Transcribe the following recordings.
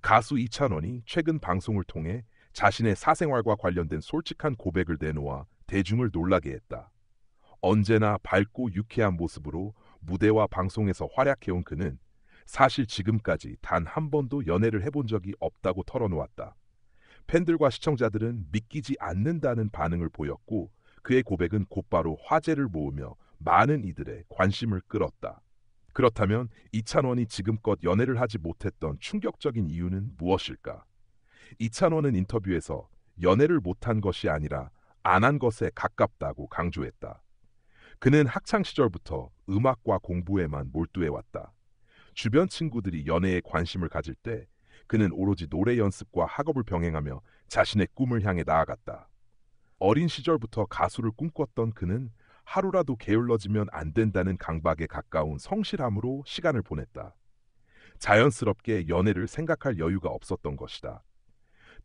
가수 이찬원이 최근 방송을 통해 자신의 사생활과 관련된 솔직한 고백을 내놓아 대중을 놀라게 했다. 언제나 밝고 유쾌한 모습으로 무대와 방송에서 활약해온 그는 사실 지금까지 단 한 번도 연애를 해본 적이 없다고 털어놓았다. 팬들과 시청자들은 믿기지 않는다는 반응을 보였고 그의 고백은 곧바로 화제를 모으며 많은 이들의 관심을 끌었다. 그렇다면 이찬원이 지금껏 연애를 하지 못했던 충격적인 이유는 무엇일까? 이찬원은 인터뷰에서 연애를 못한 것이 아니라 안 한 것에 가깝다고 강조했다. 그는 학창 시절부터 음악과 공부에만 몰두해왔다. 주변 친구들이 연애에 관심을 가질 때 그는 오로지 노래 연습과 학업을 병행하며 자신의 꿈을 향해 나아갔다. 어린 시절부터 가수를 꿈꿨던 그는 하루라도 게을러지면 안 된다는 강박에 가까운 성실함으로 시간을 보냈다. 자연스럽게 연애를 생각할 여유가 없었던 것이다.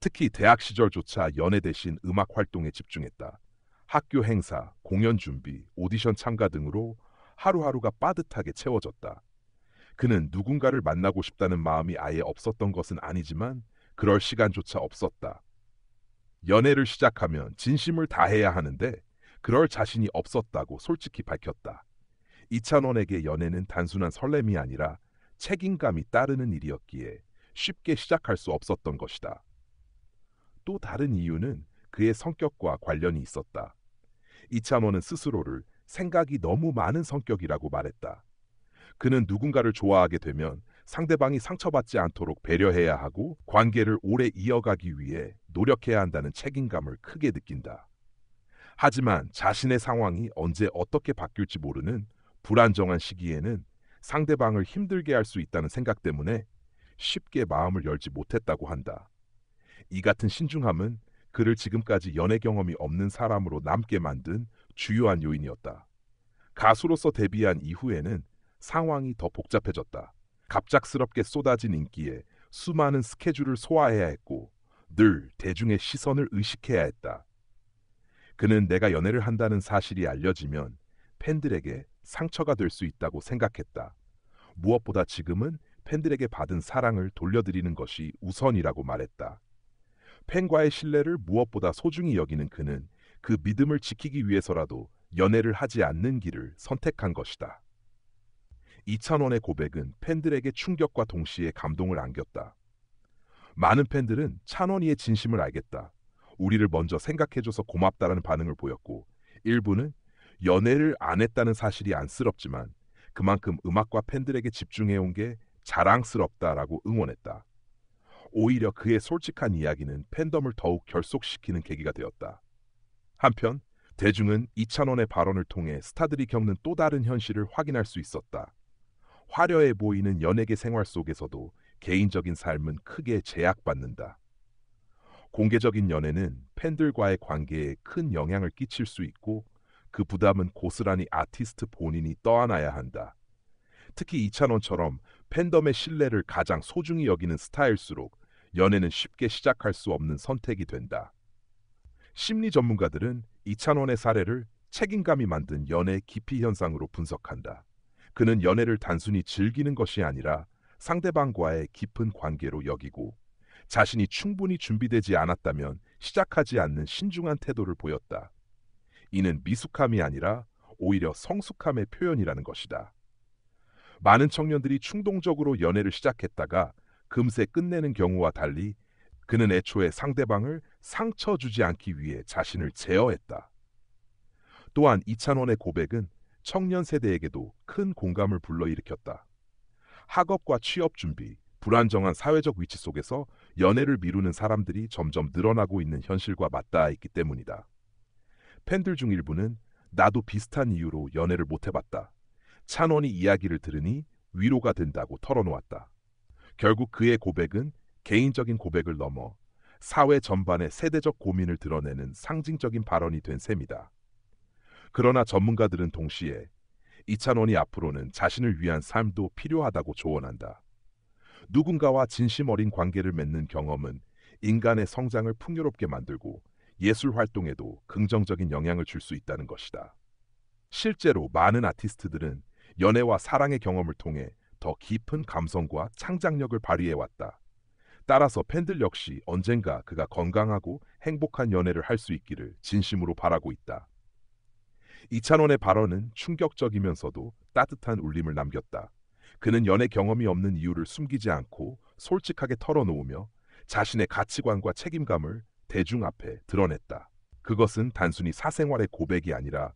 특히 대학 시절조차 연애 대신 음악 활동에 집중했다. 학교 행사, 공연 준비, 오디션 참가 등으로 하루하루가 빠듯하게 채워졌다. 그는 누군가를 만나고 싶다는 마음이 아예 없었던 것은 아니지만 그럴 시간조차 없었다. 연애를 시작하면 진심을 다해야 하는데 그럴 자신이 없었다고 솔직히 밝혔다. 이찬원에게 연애는 단순한 설렘이 아니라 책임감이 따르는 일이었기에 쉽게 시작할 수 없었던 것이다. 또 다른 이유는 그의 성격과 관련이 있었다. 이찬원은 스스로를 생각이 너무 많은 성격이라고 말했다. 그는 누군가를 좋아하게 되면 상대방이 상처받지 않도록 배려해야 하고 관계를 오래 이어가기 위해 노력해야 한다는 책임감을 크게 느낀다. 하지만 자신의 상황이 언제 어떻게 바뀔지 모르는 불안정한 시기에는 상대방을 힘들게 할 수 있다는 생각 때문에 쉽게 마음을 열지 못했다고 한다. 이 같은 신중함은 그를 지금까지 연애 경험이 없는 사람으로 남게 만든 주요한 요인이었다. 가수로서 데뷔한 이후에는 상황이 더 복잡해졌다. 갑작스럽게 쏟아진 인기에 수많은 스케줄을 소화해야 했고 늘 대중의 시선을 의식해야 했다. 그는 내가 연애를 한다는 사실이 알려지면 팬들에게 상처가 될 수 있다고 생각했다. 무엇보다 지금은 팬들에게 받은 사랑을 돌려드리는 것이 우선이라고 말했다. 팬과의 신뢰를 무엇보다 소중히 여기는 그는 그 믿음을 지키기 위해서라도 연애를 하지 않는 길을 선택한 것이다. 이찬원의 고백은 팬들에게 충격과 동시에 감동을 안겼다. 많은 팬들은 찬원이의 진심을 알겠다. 우리를 먼저 생각해줘서 고맙다라는 반응을 보였고 일부는 연애를 안 했다는 사실이 안쓰럽지만 그만큼 음악과 팬들에게 집중해온 게 자랑스럽다라고 응원했다. 오히려 그의 솔직한 이야기는 팬덤을 더욱 결속시키는 계기가 되었다. 한편 대중은 이찬원의 발언을 통해 스타들이 겪는 또 다른 현실을 확인할 수 있었다. 화려해 보이는 연예계 생활 속에서도 개인적인 삶은 크게 제약받는다. 공개적인 연애는 팬들과의 관계에 큰 영향을 끼칠 수 있고 그 부담은 고스란히 아티스트 본인이 떠안아야 한다. 특히 이찬원처럼 팬덤의 신뢰를 가장 소중히 여기는 스타일수록 연애는 쉽게 시작할 수 없는 선택이 된다. 심리 전문가들은 이찬원의 사례를 책임감이 만든 연애 기피 현상으로 분석한다. 그는 연애를 단순히 즐기는 것이 아니라 상대방과의 깊은 관계로 여기고 자신이 충분히 준비되지 않았다면 시작하지 않는 신중한 태도를 보였다. 이는 미숙함이 아니라 오히려 성숙함의 표현이라는 것이다. 많은 청년들이 충동적으로 연애를 시작했다가 금세 끝내는 경우와 달리 그는 애초에 상대방을 상처 주지 않기 위해 자신을 제어했다. 또한 이찬원의 고백은 청년 세대에게도 큰 공감을 불러일으켰다. 학업과 취업 준비, 불안정한 사회적 위치 속에서 연애를 미루는 사람들이 점점 늘어나고 있는 현실과 맞닿아 있기 때문이다. 팬들 중 일부는 나도 비슷한 이유로 연애를 못 해봤다. 찬원이 이야기를 들으니 위로가 된다고 털어놓았다. 결국 그의 고백은 개인적인 고백을 넘어 사회 전반의 세대적 고민을 드러내는 상징적인 발언이 된 셈이다. 그러나 전문가들은 동시에 이찬원이 앞으로는 자신을 위한 삶도 필요하다고 조언한다. 누군가와 진심 어린 관계를 맺는 경험은 인간의 성장을 풍요롭게 만들고 예술 활동에도 긍정적인 영향을 줄 수 있다는 것이다. 실제로 많은 아티스트들은 연애와 사랑의 경험을 통해 더 깊은 감성과 창작력을 발휘해왔다. 따라서 팬들 역시 언젠가 그가 건강하고 행복한 연애를 할 수 있기를 진심으로 바라고 있다. 이찬원의 발언은 충격적이면서도 따뜻한 울림을 남겼다. 그는 연애 경험이 없는 이유를 숨기지 않고 솔직하게 털어놓으며 자신의 가치관과 책임감을 대중 앞에 드러냈다. 그것은 단순히 사생활의 고백이 아니라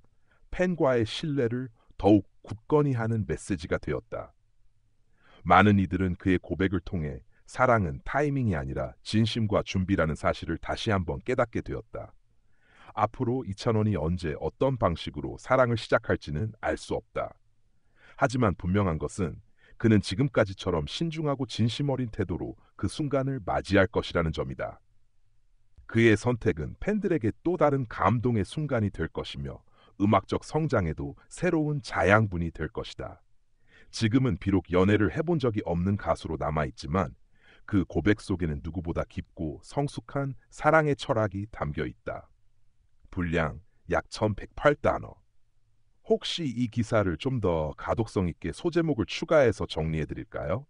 팬과의 신뢰를 더욱 굳건히 하는 메시지가 되었다. 많은 이들은 그의 고백을 통해 사랑은 타이밍이 아니라 진심과 준비라는 사실을 다시 한번 깨닫게 되었다. 앞으로 이찬원이 언제 어떤 방식으로 사랑을 시작할지는 알 수 없다. 하지만 분명한 것은 그는 지금까지처럼 신중하고 진심 어린 태도로 그 순간을 맞이할 것이라는 점이다. 그의 선택은 팬들에게 또 다른 감동의 순간이 될 것이며 음악적 성장에도 새로운 자양분이 될 것이다. 지금은 비록 연애를 해본 적이 없는 가수로 남아있지만 그 고백 속에는 누구보다 깊고 성숙한 사랑의 철학이 담겨 있다. 분량 약 1108단어. 혹시 이 기사를 좀 더 가독성 있게 소제목을 추가해서 정리해 드릴까요?